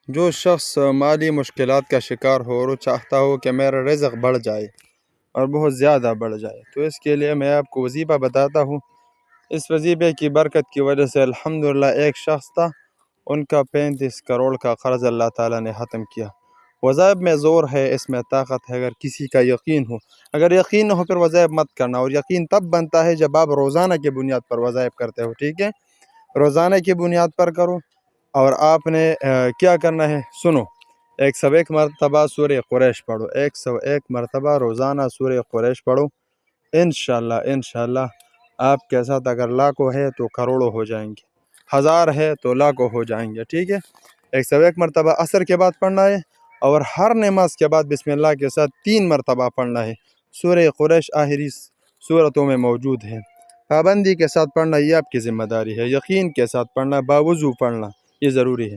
جو شخص مالی مشکلات کا شکار ہو اور وہ چاہتا ہو کہ میرا رزق بڑھ جائے اور بہت زیادہ بڑھ جائے، تو اس کے لیے میں آپ کو وظیفہ بتاتا ہوں۔ اس وظیفے کی برکت کی وجہ سے الحمدللہ ایک شخص تھا، ان کا 35 کروڑ کا قرض اللہ تعالیٰ نے ختم کیا۔ وظائف میں زور ہے، اس میں طاقت ہے، اگر کسی کا یقین ہو۔ اگر یقین نہ ہو پھر وظائف مت کرنا، اور یقین تب بنتا ہے جب آپ روزانہ کی بنیاد پر وظائف کرتے ہو، ٹھیک ہے؟ روزانہ کی بنیاد پر کرو، اور آپ نے کیا کرنا ہے سنو۔ 101 مرتبہ سورہ قریش پڑھو، 101 مرتبہ روزانہ سورہ قریش پڑھو، انشاءاللہ آپ کے ساتھ اگر لاکھوں ہے تو کروڑوں ہو جائیں گے، ہزار ہے تو لاکھوں ہو جائیں گے، ٹھیک ہے؟ 101 مرتبہ عصر کے بعد پڑھنا ہے، اور ہر نماز کے بعد بسم اللہ کے ساتھ 3 مرتبہ پڑھنا ہے۔ سورہ قریش آخری سورتوں میں موجود ہے۔ پابندی کے ساتھ پڑھنا یہ آپ کی ذمہ داری ہے، یقین کے ساتھ پڑھنا، باوضو پڑھنا، یہ ضروری ہے۔